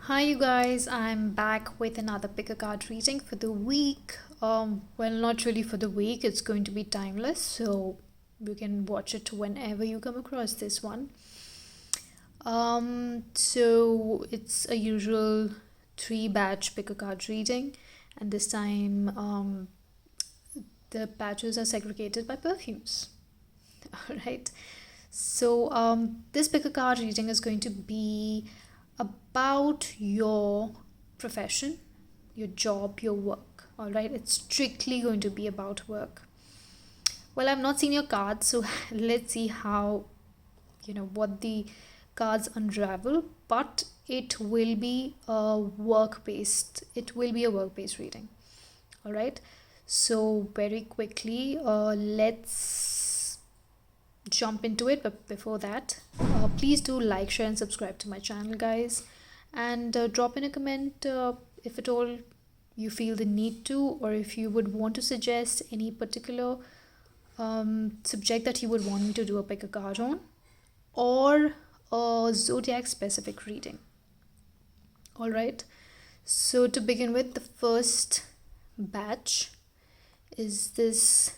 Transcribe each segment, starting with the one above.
Hi, you guys. I'm back with another pick a card reading for the week. Well, not really for the week, it's going to be timeless, so you can watch it whenever you come across this one. So it's a usual three batch pick a card reading, and this time the patches are segregated by perfumes. All right. So this pick a card reading is going to be about your profession, your job, your work. All right, it's strictly going to be about work. Well, I've not seen your cards, so let's see how what the cards unravel. But it will be a work based. It will be a work based reading. All right. So very quickly, let's jump into it. But before that, please do like, share, and subscribe to my channel, guys, and drop in a comment if at all you feel the need to, or if you would want to suggest any particular subject that you would want me to do a pick a card on, or a zodiac specific reading. All right. So to begin with, the first batch is this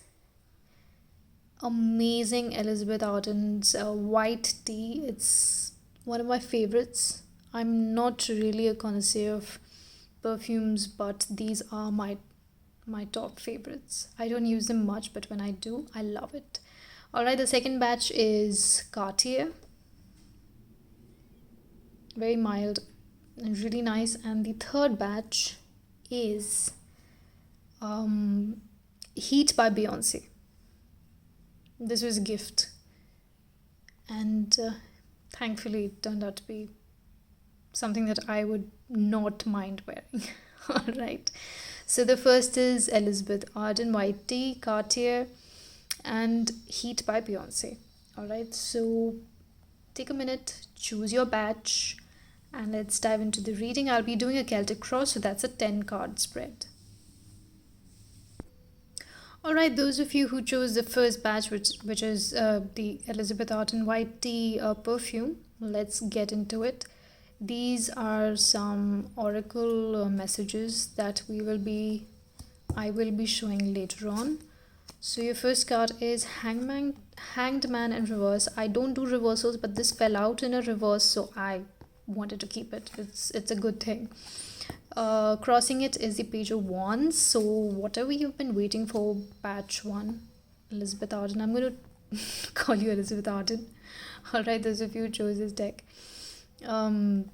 amazing Elizabeth Arden's white tea. It's one of my favorites. I'm not really a connoisseur of perfumes, but these are my top favorites. I don't use them much, but when I do, I love it. All right, the second batch is Cartier. Very mild and really nice. And the third batch is Heat by Beyonce. This was a gift, and thankfully it turned out to be something that I would not mind wearing. All right. So the first is Elizabeth Arden White Tea, Cartier, and Heat by Beyonce. All right. So take a minute, choose your batch, and let's dive into the reading. I'll be doing a Celtic cross, so that's a 10 card spread. All right, those of you who chose the first batch, which is the Elizabeth Arden White Tea perfume, let's get into it. These are some oracle messages that I will be showing later on. So your first card is Hanged Man in reverse. I don't do reversals, but this fell out in a reverse, so I wanted to keep it. It's a good thing. Crossing it is the Page of Wands. So whatever you've been waiting for, batch one, Elizabeth Arden. I'm going to call you Elizabeth Arden. All right, those of you who chose this deck. You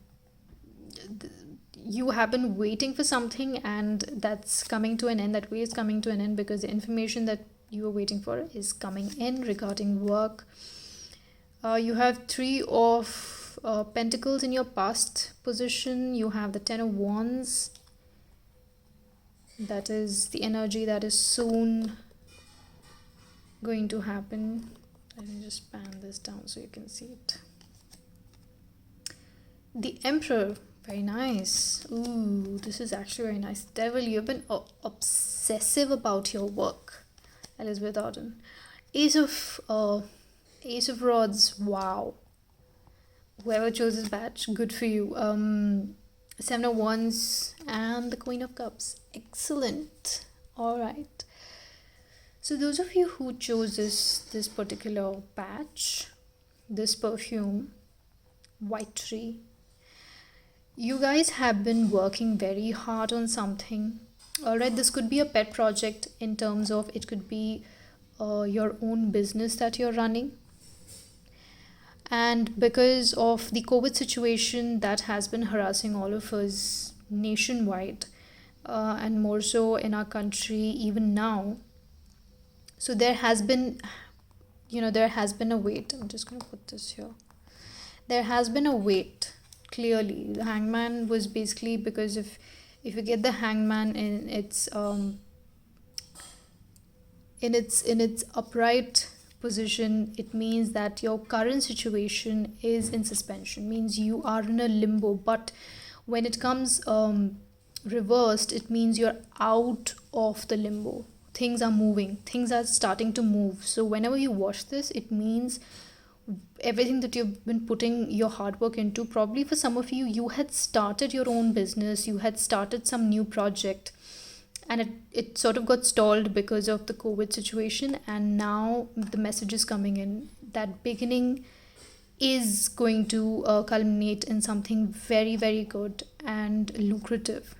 have been waiting for something, and that's coming to an end. That way is coming to an end because the information that you were waiting for is coming in regarding work. You have three of Pentacles in your past position. You have the Ten of Wands. That is the energy that is soon going to happen. Let me just pan this down so you can see it. The Emperor, very nice. Ooh, this is actually very nice. Devil, you've been obsessive about your work, Elizabeth Arden. Ace of Rods, wow. Whoever chose this batch, good for you. Seven of Wands and the Queen of Cups. Excellent. All right. So those of you who chose this particular batch, this perfume, White Tree, you guys have been working very hard on something. All right, this could be a pet project in terms of it could be your own business that you're running. And because of the COVID situation that has been harassing all of us nationwide, and more so in our country even now, so there has been a wait. I'm just going to put this here. There has been a wait. Clearly, the Hangman was basically because if you get the Hangman in its upright position, it means that your current situation is in suspension, means you are in a limbo. But when it comes reversed, it means you're out of the limbo. Things are moving, things are starting to move. So whenever you watch this, it means everything that you've been putting your hard work into. Probably for some of you, you had started your own business, you had started some new project, and it sort of got stalled because of the COVID situation. And now the message is coming in that beginning is going to culminate in something very, very good and lucrative.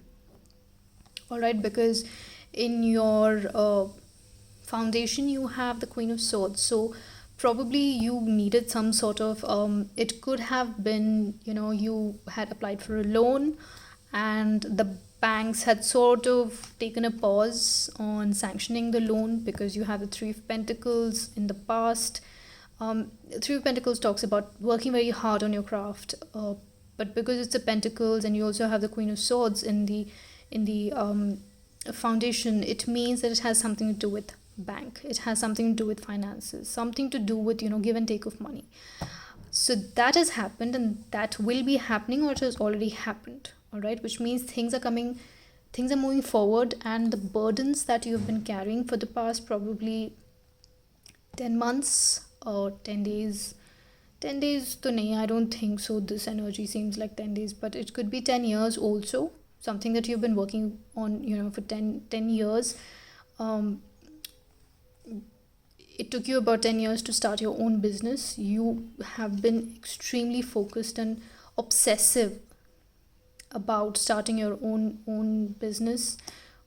All right, because in your foundation you have the Queen of Swords. So probably you needed some sort of it could have been, you had applied for a loan and the banks had sort of taken a pause on sanctioning the loan because you have the Three of Pentacles in the past. Three of Pentacles talks about working very hard on your craft, but because it's the Pentacles and you also have the Queen of Swords in the foundation, it means that it has something to do with bank. It has something to do with finances, something to do with give and take of money. So that has happened, and that will be happening, or it has already happened. All right, which means things are moving forward, and the burdens that you've been carrying for the past probably 10 months or 10 days. 10 days to nahi, I don't think so. This energy seems like 10 days, but it could be 10 years also. Something that you've been working on, for 10 years. Um, it took you about 10 years to start your own business. You have been extremely focused and obsessive about starting your own business,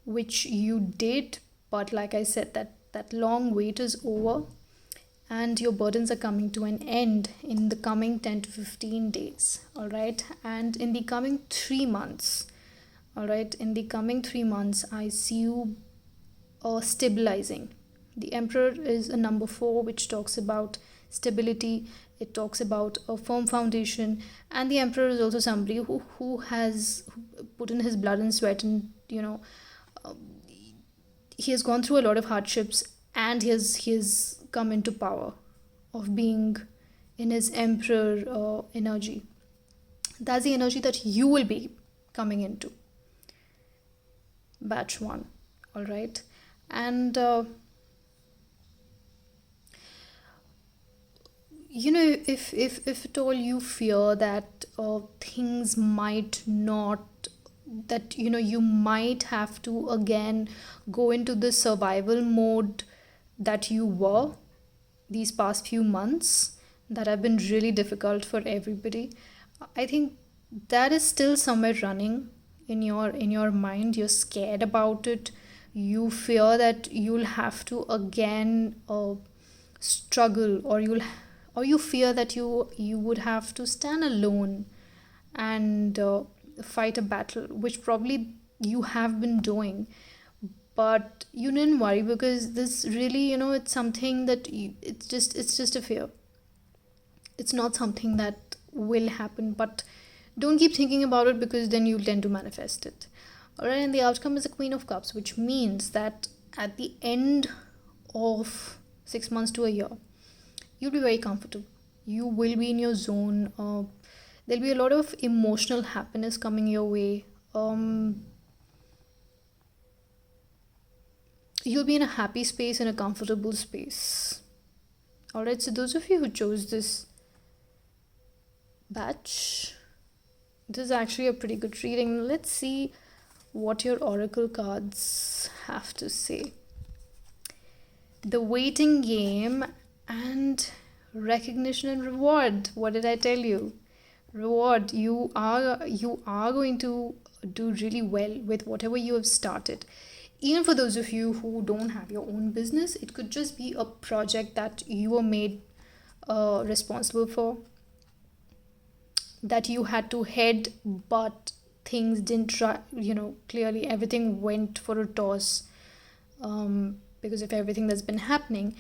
which you did. But like I said, that long wait is over, and your burdens are coming to an end in the coming 10 to 15 days. All right, and in the coming 3 months, all right, in the coming 3 months, I see you stabilizing. The Emperor is a number 4, which talks about stability. It talks about a firm foundation, and the Emperor is also somebody who has put in his blood and sweat, and he has gone through a lot of hardships, and he has come into power of being in his Emperor energy. That's the energy that you will be coming into. Batch 1. All right, and if at all you fear that things might not, that you might have to again go into the survival mode that you were these past few months, that have been really difficult for everybody. I think that is still somewhere running in your mind. You're scared about it. You fear that you'll have to again struggle, or you fear that you would have to stand alone and fight a battle, which probably you have been doing. But you didn't worry, because this really, it's something that it's just a fear. It's not something that will happen. But don't keep thinking about it, because then you'll tend to manifest it. All right, and the outcome is a Queen of Cups, which means that at the end of 6 months to a year, you'll be very comfortable. You will be in your zone. There'll be a lot of emotional happiness coming your way. You'll be in a happy space, in a comfortable space. All right, so those of you who chose this batch, this is actually a pretty good reading. Let's see what your oracle cards have to say. The waiting game and recognition and reward. What did I tell you? Reward. You are going to do really well with whatever you have started. Even for those of you who don't have your own business, it could just be a project that you were made responsible for, that you had to head, but things didn't try, clearly everything went for a toss because of everything that's been happening.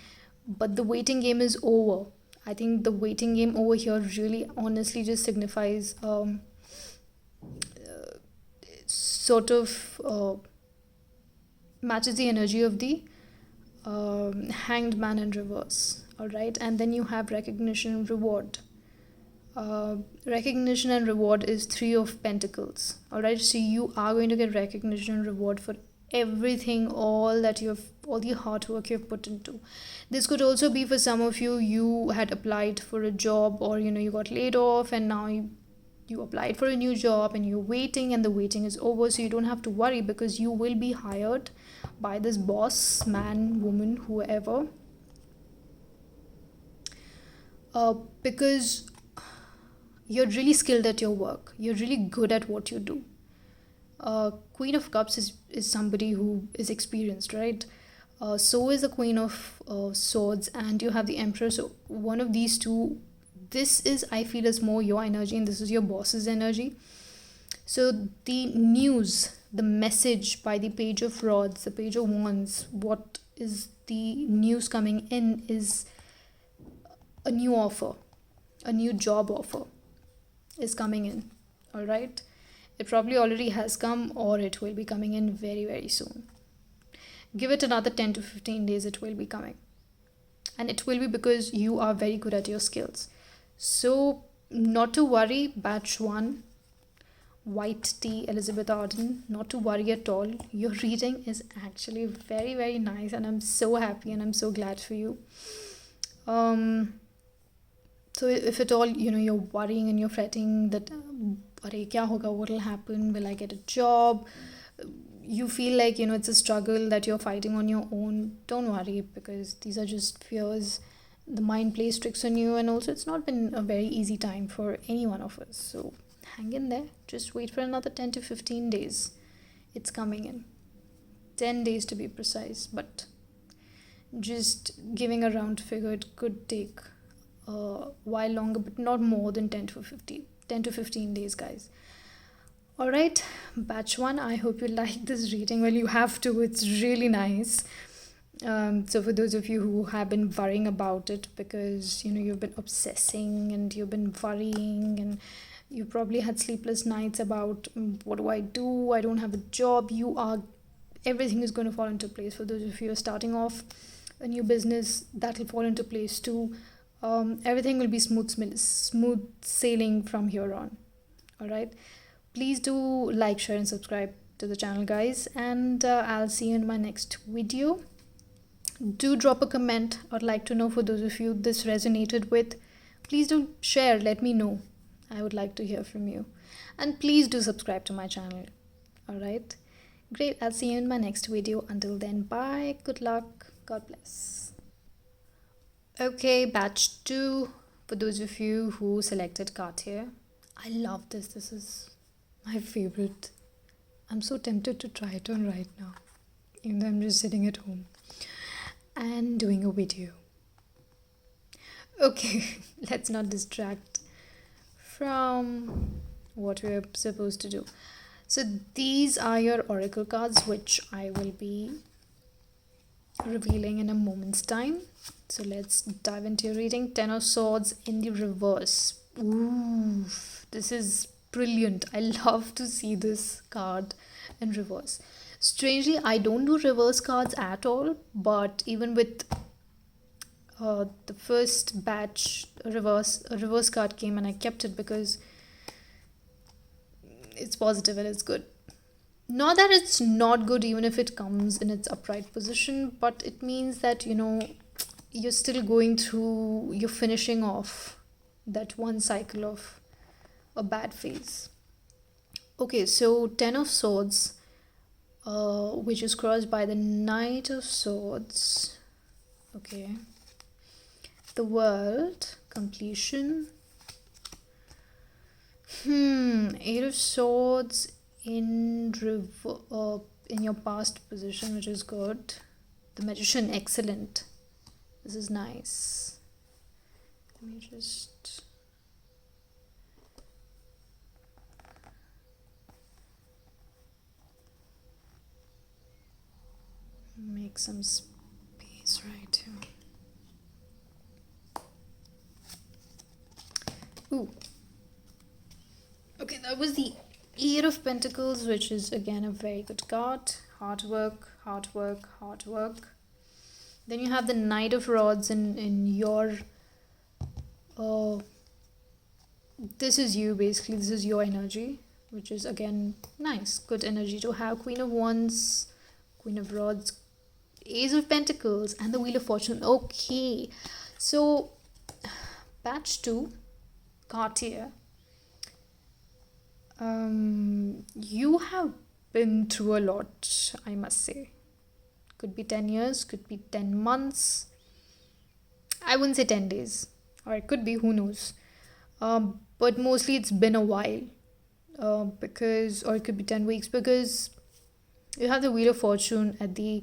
But the waiting game is over. I think the waiting game over here really honestly just signifies sort of matches the energy of the hanged man in reverse. All right, and then you have recognition and reward. Recognition and reward is Three of Pentacles. All right, so you are going to get recognition and reward for everything, all the hard work you've put into. This could also be for some of you, you had applied for a job, or you got laid off, and now you applied for a new job and you're waiting, and the waiting is over, so you don't have to worry because you will be hired by this boss, man, woman, whoever, because you're really skilled at your work, you're really good at what you do. Queen of Cups is somebody who is experienced, right? So is the Queen of Swords, and you have the Emperor. So one of these two, this is, I feel, is more your energy, and this is your boss's energy. So the news, the message by the Page of Rods, the Page of Wands, what is the news coming in is a new offer, a new job offer is coming in. All right. It probably already has come, or it will be coming in very, very soon. Give it another 10 to 15 days, it will be coming. And it will be because you are very good at your skills. So, not to worry, batch 1, White Tea, Elizabeth Arden, not to worry at all. Your reading is actually very, very nice, and I'm so happy and I'm so glad for you. So if at all, you're worrying and you're fretting that, "Arey, kya hoga? What will happen? Will I get a job?" You feel like, it's a struggle that you're fighting on your own. Don't worry, because these are just fears. The mind plays tricks on you, and also it's not been a very easy time for any one of us. So hang in there. Just wait for another 10 to 15 days. It's coming in. 10 days to be precise, but just giving a round figure, it could take a while longer, but not more than 10 to 15 days, guys. All right, batch 1, I hope you like this reading. Well, you have to, it's really nice. So for those of you who have been worrying about it, because you've been obsessing and you've been worrying, and you probably had sleepless nights about, what do? I don't have a job. Everything is going to fall into place. For those of you who are starting off a new business, that will fall into place too. Everything will be smooth sailing from here on. All right, please do like, share and subscribe to the channel, guys, and I'll see you in my next video. Do drop a comment. I'd like to know, for those of you this resonated with, please do share, let me know. I would like to hear from you, and please do subscribe to my channel. All right, great. I'll see you in my next video. Until then, bye, good luck, God bless. Okay, batch 2, for those of you who selected Cartier. I love this. This is my favorite. I'm so tempted to try it on right now, even though I'm just sitting at home and doing a video. Okay, let's not distract from what we're supposed to do. So these are your oracle cards, which I will be revealing in a moment's time. So let's dive into your reading. 10 of Swords in the reverse. Ooh, this is brilliant. I love to see this card in reverse. Strangely, I don't do reverse cards at all, but even with the first batch, a reverse card came, and I kept it because it's positive and it's good. Not that it's not good even if it comes in its upright position, but it means that you're still going through, you're finishing off that one cycle of a bad phase. Okay, so 10 of Swords, which is crossed by the Knight of Swords. Okay, the World, completion. 8 of Swords in your past position, which is good. The Magician, excellent. This is nice. Let me just make some space right here. Ooh. Okay, that was the 8 of Pentacles, which is again a very good card. Hard work, hard work, hard work. Then you have the Knight of Rods in your this is you, basically. This is your energy, which is again nice, good energy to have. Queen of Wands, Queen of Rods, Ace of Pentacles, and the Wheel of Fortune. Okay, so batch 2, Cartier. You have been through a lot, I must say. Could be 10 years, could be 10 months. I wouldn't say 10 days, or it could be, who knows. But mostly it's been a while, or it could be 10 weeks, because you have the Wheel of Fortune at the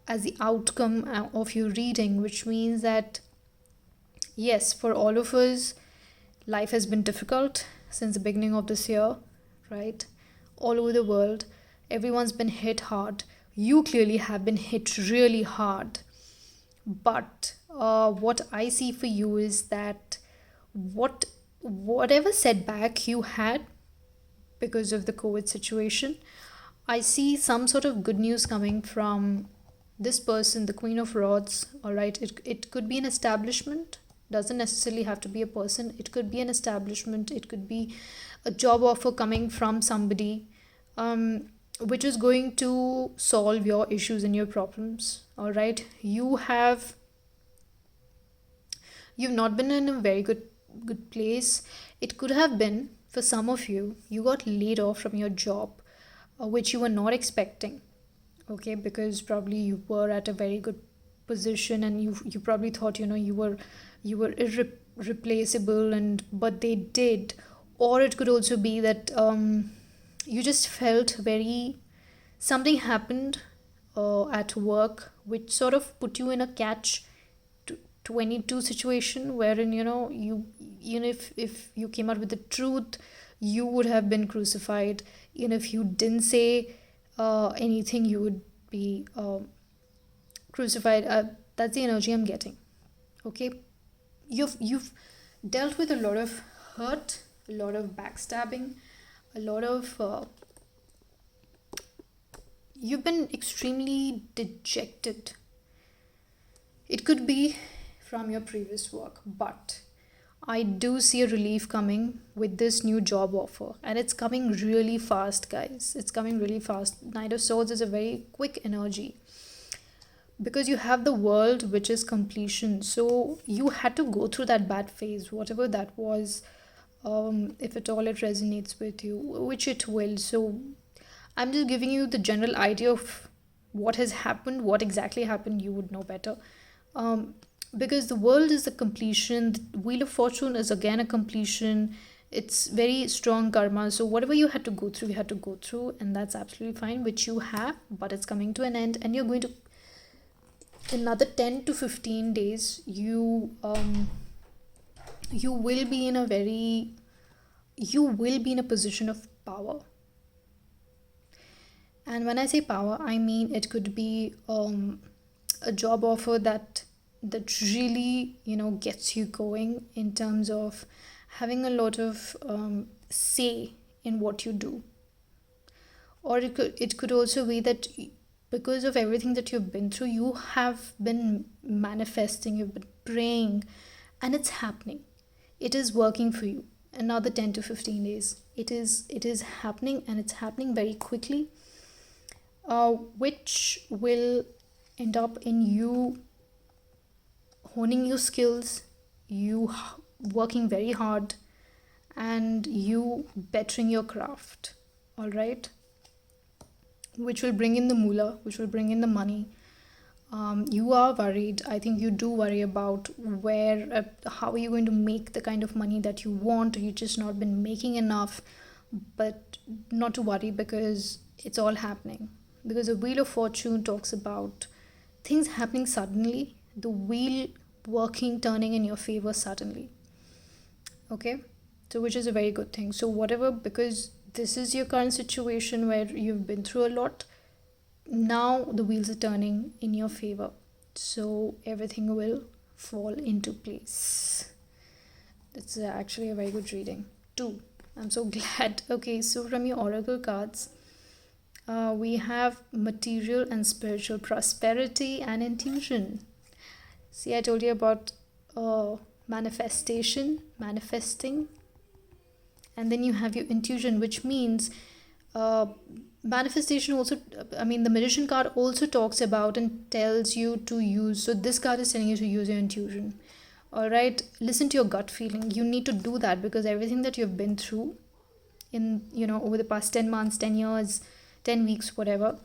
as the outcome of your reading, which means that yes, for all of us, life has been difficult since the beginning of this year, right? All over the world, everyone's been hit hard. You clearly have been hit really hard. But what I see for you is that whatever setback you had because of the COVID situation, I see some sort of good news coming from this person, the Queen of Rods. All right, it could be an establishment, doesn't necessarily have to be a person. It could be an establishment, it could be a job offer coming from somebody, which is going to solve your issues and your problems. All right, you've not been in a very good place. It could have been, for some of you, you got laid off from your job, which you were not expecting. Okay, because probably you were at a very good position, and you probably thought, you were irreplaceable, and but they did. Or it could also be that you just felt very, something happened at work which sort of put you in a catch 22 situation, wherein if you came out with the truth, you would have been crucified. Even if you didn't say anything, you would be crucified. That's the energy I'm getting. Okay, you've dealt with a lot of hurt, a lot of backstabbing, a lot of you've been extremely dejected. It could be from your previous work, but I do see a relief coming with this new job offer, and it's coming really fast, guys. It's coming really fast. Knight of Swords is a very quick energy, because you have the World, which is completion. So you had to go through that bad phase, whatever that was, if at all it resonates with you, which it will. So I'm just giving you the general idea of what has happened. What exactly happened, you would know better. Because the World is a completion, the Wheel of Fortune is again a completion. It's very strong karma. So whatever you had to go through, you had to go through, and that's absolutely fine, which you have, but it's coming to an end, and you're going to, another 10 to 15 days, you will be in a very, you will be in a position of power. And when I say power, I mean it could be a job offer that really gets you going, in terms of having a lot of say in what you do. Or it could also be that because of everything that you've been through, you have been manifesting, you've been praying, and it's happening. It is working for you. Another 10 to 15 days, it is happening, and it's happening very quickly, which will end up in you honing your skills, you working very hard, and you bettering your craft. All right, which will bring in the moolah, which will bring in the money. You are worried. I think you do worry about how are you going to make the kind of money that you want. You've just not been making enough, but not to worry, because it's all happening. Because the Wheel of Fortune talks about things happening suddenly, the wheel turning in your favor suddenly. Okay, so which is a very good thing. So whatever, because this is your current situation where you've been through a lot, now the wheels are turning in your favor, so everything will fall into place. It's actually a very good reading too. I'm so glad. Okay, so from your oracle cards, we have material and spiritual prosperity and intuition. See, I told you about manifesting, and then you have your intuition, which means uh, manifestation also, I mean, the magician card also talks about and tells you to use, so this card is telling you to use your intuition. All right, listen to your gut feeling. You need to do that because everything that you've been through in, over the past 10 months, 10 years, 10 weeks, whatever,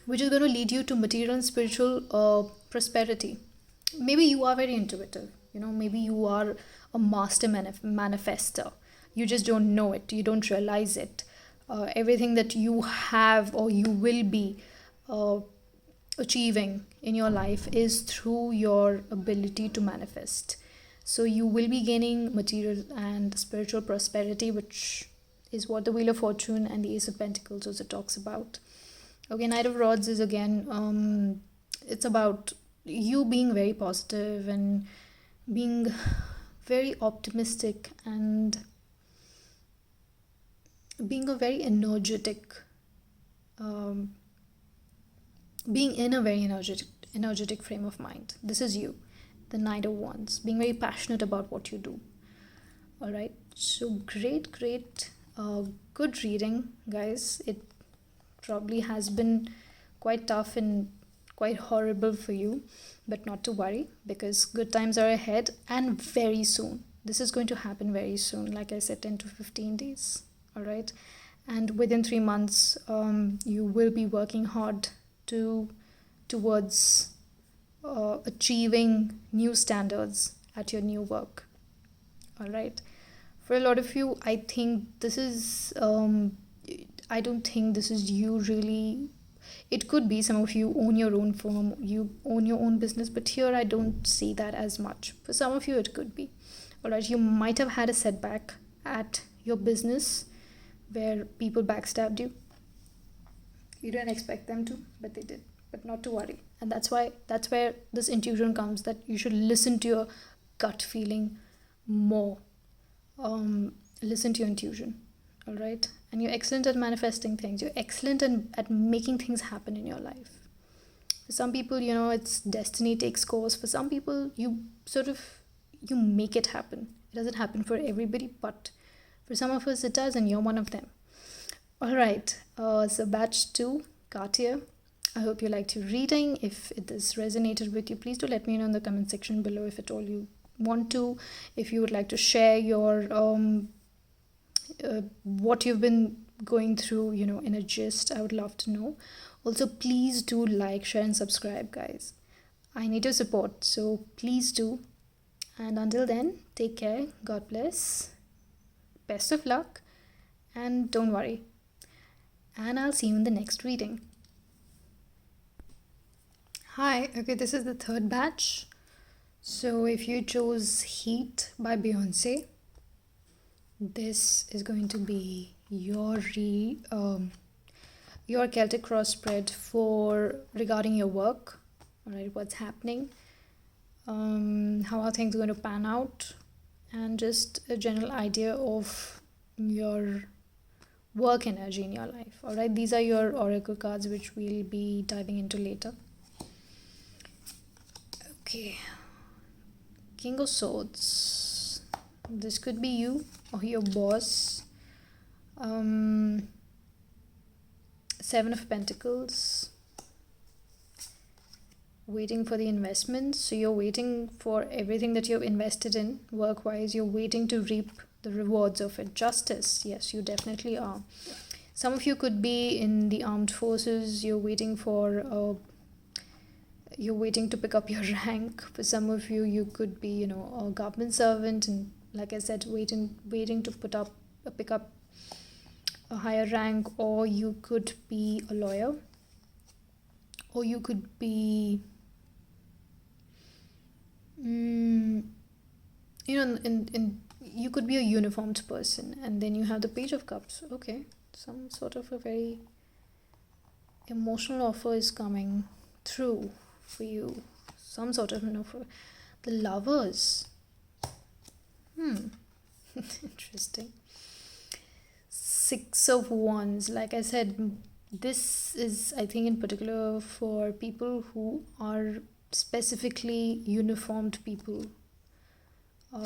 which is going to lead you to material and spiritual prosperity. Maybe you are very intuitive, maybe you are a master manifester. You just don't know it, you don't realize it. Everything that you have or you will be uh, achieving in your life is through your ability to manifest. So you will be gaining material and spiritual prosperity, which is what the Wheel of Fortune and the Ace of Pentacles also talks about. Okay, Knight of Rods is again, it's about you being very positive and being very optimistic and being a very energetic, um, being in a very energetic frame of mind. This is you, the Knight of Wands, being very passionate about what you do. All right, so great, good reading, guys. It probably has been quite tough and quite horrible for you, but not to worry because good times are ahead and very soon. This is going to happen very soon, like I said, 10 to 15 days. All right, and within 3 months, you will be working hard towards achieving new standards at your new work. All right, for a lot of you, I think this is I don't think this is you really. It could be some of you own your own firm, you own your own business, but here I don't see that as much. For some of you, it could be. All right, you might have had a setback at your business where people backstabbed you. You didn't expect them to, but they did. But not to worry. And that's where this intuition comes, that you should listen to your gut feeling more. Listen to your intuition. All right, and you're excellent at manifesting things. You're excellent at making things happen in your life. For some people, it's destiny takes course. For some people, you make it happen. It doesn't happen for everybody, but for some of us it does, and you're one of them. All right, so batch 2, Cartier. I hope you liked your reading. If this resonated with you, please do let me know in the comment section below if at all you want to. If you would like to share your what you've been going through, in a gist, I would love to know. Also, please do like, share, and subscribe, guys. I need your support, so please do. And until then, take care. God bless. Best of luck, and don't worry. And I'll see you in the next reading. Hi, okay, this is the third batch. So if you chose Heat by Beyonce, this is going to be your Celtic cross spread for regarding your work. All right, what's happening, how are things going to pan out, and just a general idea of your work energy in your life. All right, these are your oracle cards, which we'll be diving into later. Okay, King of Swords. This could be you or your boss. 7 of Pentacles. Waiting for the investments. So you're waiting for everything that you've invested in work-wise. You're waiting to reap the rewards of it. Justice. Yes, you definitely are. Some of you could be in the armed forces. You're waiting to pick up your rank. For some of you, you could be, a government servant, and like I said, waiting to pick up a higher rank, or you could be a lawyer, or you could be, you could be a uniformed person. And then you have the Page of Cups. Okay, some sort of a very emotional offer is coming through for you. Some sort of an offer. The Lovers. Interesting. 6 of Wands. Like I said, this is, I think, in particular for people who are specifically uniformed people.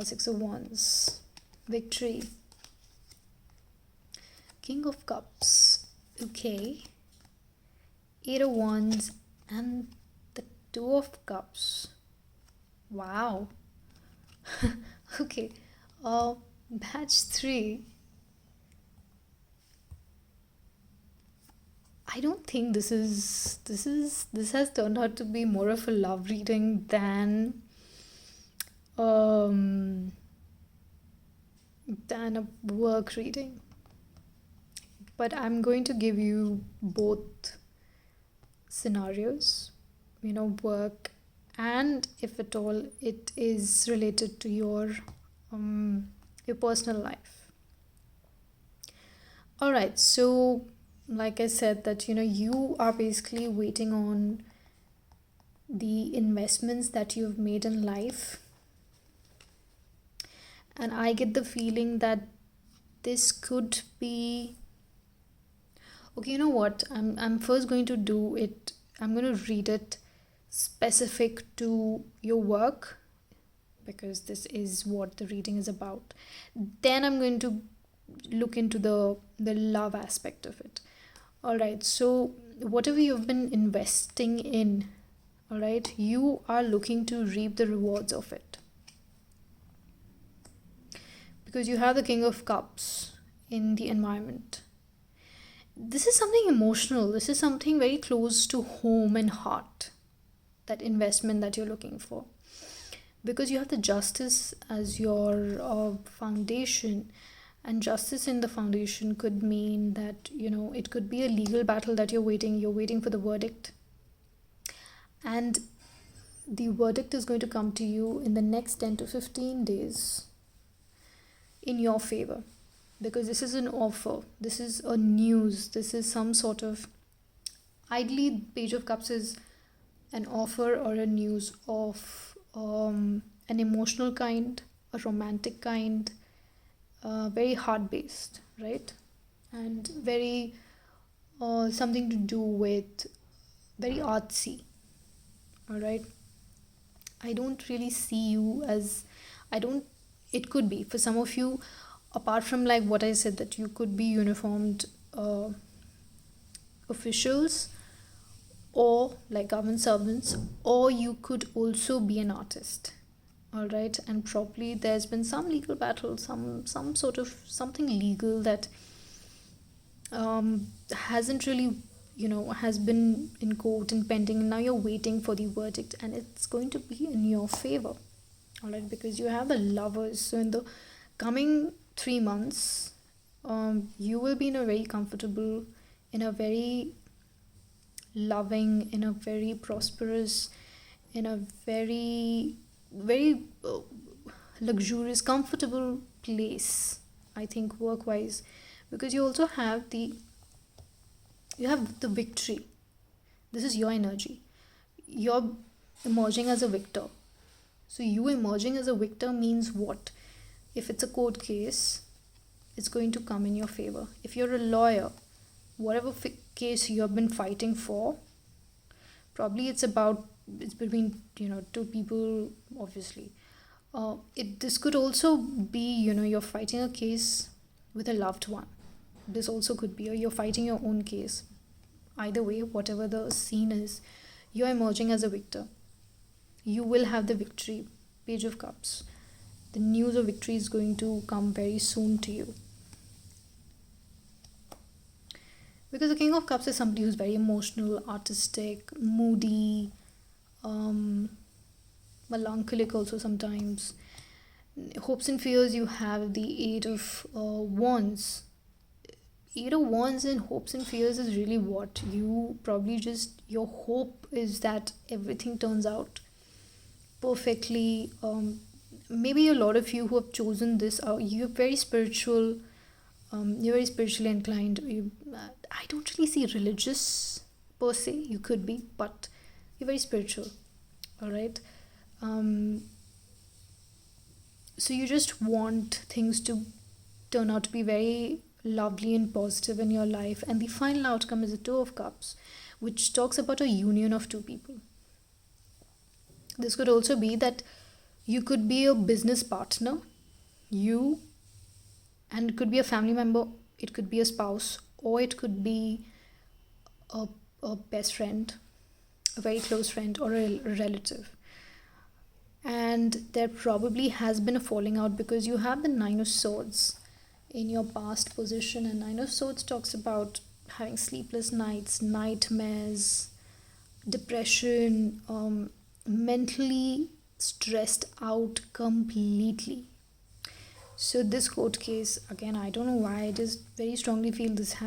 6 of Wands. Victory. King of Cups. Okay. Eight of Wands and the Two of Cups. Wow. Okay. Batch 3. I don't think this has turned out to be more of a love reading um than a work reading. But I'm going to give you both scenarios, work, and if at all it is related to your personal life. All right, so like I said that you are basically waiting on the investments that you've made in life, and I get the feeling that this could be okay. You know what? I'm first going to do it. I'm going to read it specific to your work because this is what the reading is about. Then I'm going to look into the love aspect of it. All right. So whatever you've been investing in, all right, you are looking to reap the rewards of it because you have the King of Cups in the environment. This is something emotional. This is something very close to home and heart, that investment that you're looking for. Because you have the justice as your foundation, and justice in the foundation could mean that, it could be a legal battle that you're waiting for the verdict. And the verdict is going to come to you in the next 10 to 15 days in your favor because this is an offer, this is a news, this is some sort of, ideally Page of Cups is an offer or a news of an emotional kind, a romantic kind, very heart based, right? And very something to do with very artsy. All right, I don't really see you as, I don't, it could be for some of you, apart from like what I said, that you could be uniformed officials or like government servants, or you could also be an artist. All right, and probably there's been some legal battle, some sort of something legal that hasn't really, has been in court and pending, and now you're waiting for the verdict and it's going to be in your favor. All right, because you have the Lovers. So in the coming 3 months, you will be in a very comfortable, in a very loving, in a very prosperous, in a very very luxurious, comfortable place, I think, work wise, because you also have the victory. This is your energy. You're emerging as a victor. So you emerging as a victor means what? If it's a court case, it's going to come in your favor. If you're a lawyer, whatever case you have been fighting for, probably it's between two people, obviously. This could also be, you're fighting a case with a loved one. This also could be, or you're fighting your own case. Either way, whatever the scene is, you're emerging as a victor. You will have the victory. Page of Cups. The news of victory is going to come very soon to you. Because the King of Cups is somebody who's very emotional, artistic, moody, melancholic also sometimes. Hopes and fears, you have the Eight of Wands. Eight of Wands and hopes and fears is really what you probably just, your hope is that everything turns out perfectly. Maybe a lot of you who have chosen this, you're very spiritual. You're very spiritually inclined. I don't really see religious per se. You could be, but you're very spiritual. All right. So you just want things to turn out to be very lovely and positive in your life, and the final outcome is the Two of Cups, which talks about a union of two people. This could also be that you could be a business partner, you, and it could be a family member It could be a spouse, or it could be a, a best friend, a very close friend, or a relative. And there probably has been a falling out because you have the Nine of Swords in your past position, and Nine of Swords talks about having sleepless nights, nightmares, depression, mentally stressed out completely. So this court case, again, I don't know why, I just very strongly feel this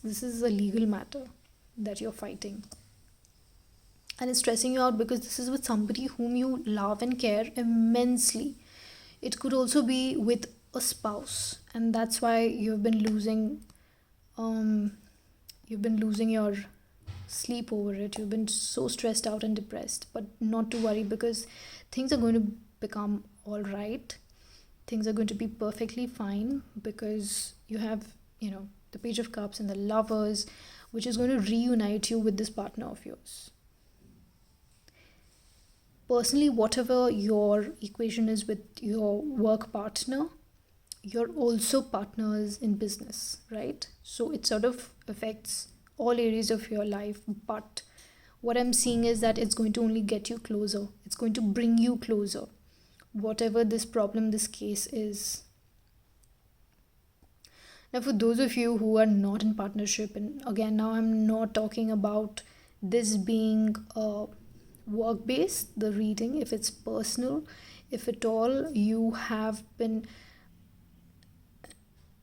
is a legal matter that you're fighting. And it's stressing you out because this is with somebody whom you love and care immensely. It could also be with a spouse, and that's why um you've been losing your sleep over it. You've been so stressed out and depressed, but not to worry, because things are going to become all right. Things are going to be perfectly fine, because you have, the Page of Cups and the Lovers, which is going to reunite you with this partner of yours. Personally, whatever your equation is with your work partner, you're also partners in business, right? So it sort of affects all areas of your life, but what I'm seeing is that it's going to only get you closer. It's going to bring you closer, whatever this problem, this case is. Now, for those of you who are not in partnership, and again, now I'm not talking about this being work based, the reading, if it's personal, if at all you have been,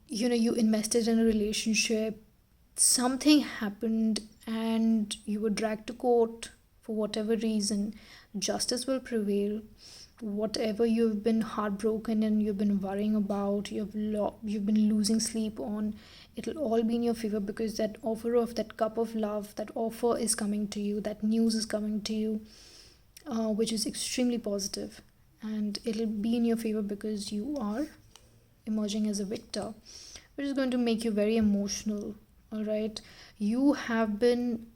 you invested in a relationship, something happened, and you were dragged to court for whatever reason, justice will prevail. Whatever you've been heartbroken and you've been worrying about, you've been losing sleep on, it'll all be in your favor, because that offer of that cup of love, that offer is coming to you, that news is coming to you, which is extremely positive, and it'll be in your favor because you are emerging as a victor, which is going to make you very emotional. All right, you have been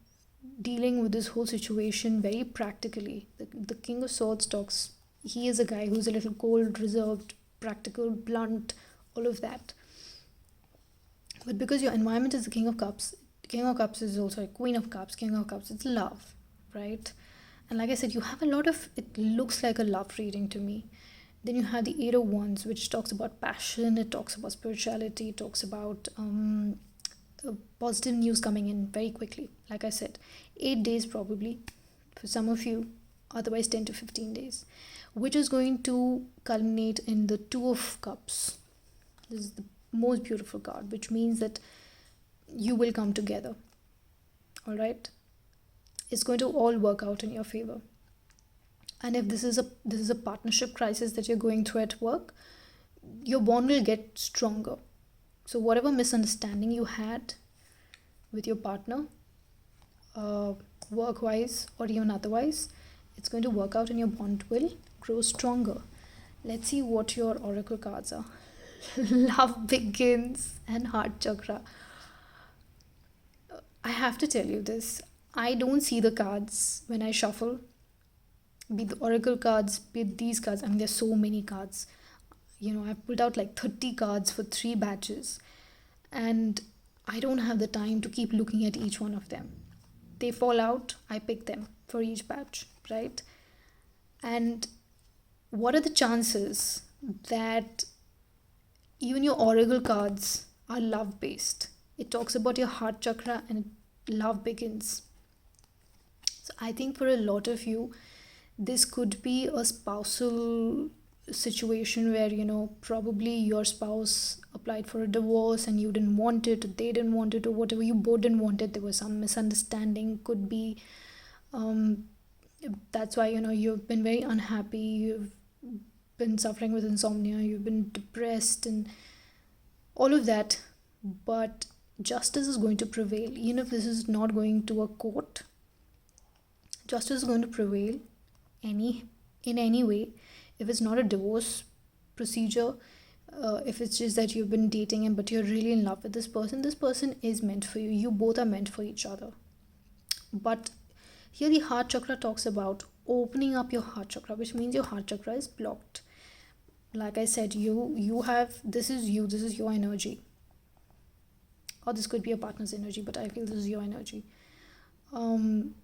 dealing with this whole situation very practically. The King of Swords talks, he is a guy who's a little cold, reserved, practical, blunt, all of that. But because your environment is the King of Cups is also a Queen of Cups, King of Cups, it's love, right? And like I said, you have a lot of, it looks like a love reading to me. Then you have the Eight of Wands, which talks about passion, it talks about spirituality, it talks about positive news coming in very quickly. Like I said, 8 days probably for some of you, otherwise 10 to 15 days, which is going to culminate in the Two of Cups. This is the most beautiful card, which means that you will come together. All right, it's going to all work out in your favor. And if this is a partnership crisis that you're going through at work, your bond will get stronger. So whatever misunderstanding you had with your partner, work wise or even otherwise, it's going to work out and your bond will grow stronger. Let's see what your oracle cards are. Love begins and heart chakra. I have to tell you this. I don't see the cards when I shuffle, be the oracle cards, be these cards. I mean, there's so many cards. I've pulled out like 30 cards for 3 batches, and I don't have the time to keep looking at each one of them. They fall out, I pick them for each batch, right? And what are the chances that even your oracle cards are love based? It talks about your heart chakra and love begins. So I think for a lot of you, this could be a spousal situation where, probably your spouse applied for a divorce and you didn't want it, or they didn't want it, or whatever, you both didn't want it. There was some misunderstanding, could be. That's why, you've been very unhappy, you've been suffering with insomnia, you've been depressed, and all of that. But justice is going to prevail. Even if this is not going to a court, justice is going to prevail in any way. If it's not a divorce procedure, if it's just that you've been dating him but you're really in love with this person is meant for you. You both are meant for each other. But here the heart chakra talks about opening up your heart chakra, which means your heart chakra is blocked. Like I said, you have, this is your energy. or this could be a partner's energy, but I feel this is your energy. um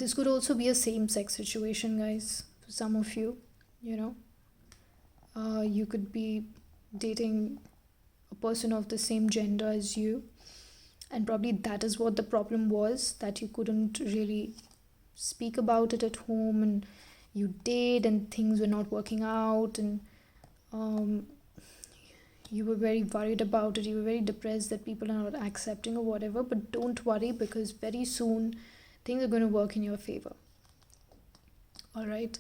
this could also be a same sex situation, guys, for some of you. You know, you could be dating a person of the same gender as you, and probably that is what the problem was, that you couldn't really speak about it at home, and you did and things were not working out, and um, you were very worried about it, you were very depressed that people are not accepting or whatever. But don't worry, because very soon things are going to work in your favor. All right,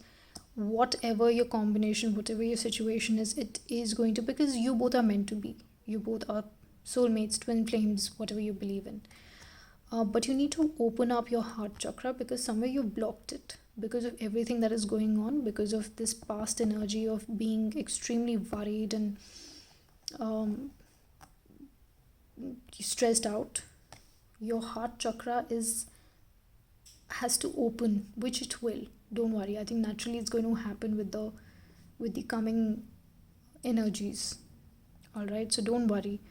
whatever your combination, whatever your situation is, it is going to, because you both are meant to be, you both are soulmates, twin flames, whatever you believe in. But you need to open up your heart chakra, because somewhere you've blocked it because of everything that is going on, because of this past energy of being extremely worried and um, stressed out. Your heart chakra is has to open, which it will. Don't worry, I think naturally it's going to happen with the coming energies. All right, so don't worry.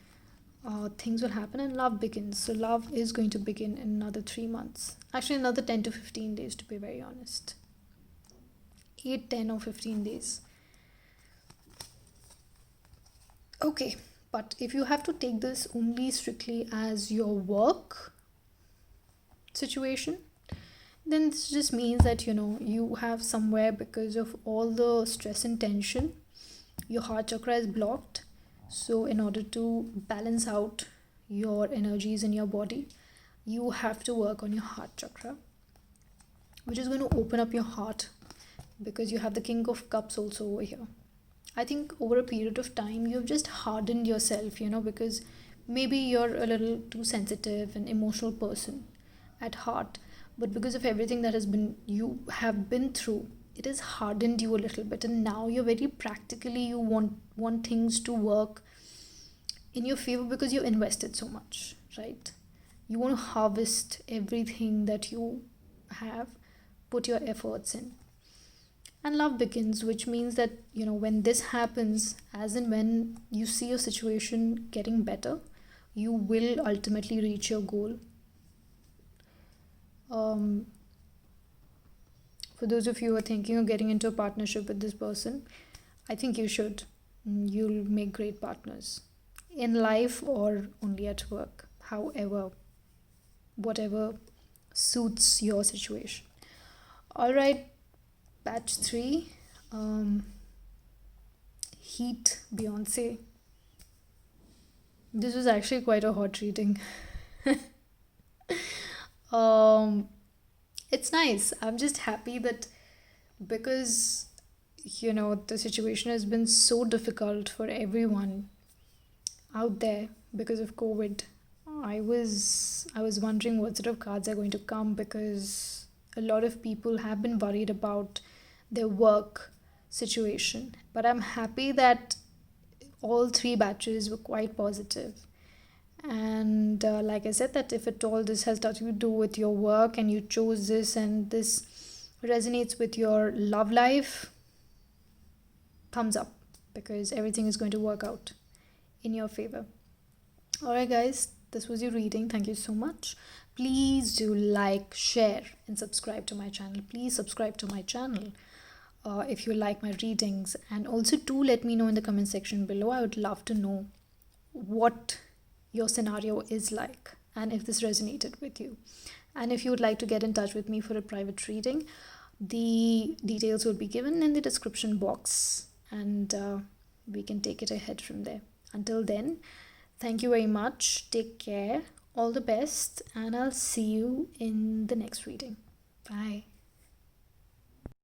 Things will happen and love begins. So love is going to begin in another 3 months, actually another 10 to 15 days, to be very honest. 8, 10, or 15 days. Okay, but if you have to take this only strictly as your work situation, then this just means that, you know, you have somewhere, because of all the stress and tension, your heart chakra is blocked. So in order to balance out your energies in your body, you have to work on your heart chakra, which is going to open up your heart, because you have the king of cups also over here. I think over a period of time you've just hardened yourself, you know, because maybe you're a little too sensitive and emotional person at heart, but because of everything that has been you have been through, it has hardened you a little bit, and now you're very practically, you want things to work in your favor, because you invested so much, right? You want to harvest everything that you have put your efforts in. And love begins, which means that, you know, when this happens, as in when you see your situation getting better, you will ultimately reach your goal. um, for those of you who are thinking of getting into a partnership with this person, I think you should. You'll make great partners in life or only at work, however, whatever suits your situation. All right, batch 3, um, Heat, Beyonce. This was actually quite a hot reading. um, it's nice. I'm just happy that, because, you know, the situation has been so difficult for everyone out there because of COVID. I was wondering what sort of cards are going to come, because a lot of people have been worried about their work situation. But I'm happy that all 3 batches were quite positive. And like I said, that if at all this has nothing to do with your work and you chose this and this resonates with your love life, thumbs up, because everything is going to work out in your favor. All right, guys, this was your reading. Thank you so much. Please do like, share, and subscribe to my channel. Please subscribe to my channel if you like my readings. And also, do let me know in the comment section below. I would love to know what your scenario is like and if this resonated with you. And if you would like to get in touch with me for a private reading, the details will be given in the description box, and we can take it ahead from there. Until then, thank you very much. Take care. All the best, and I'll see you in the next reading. Bye.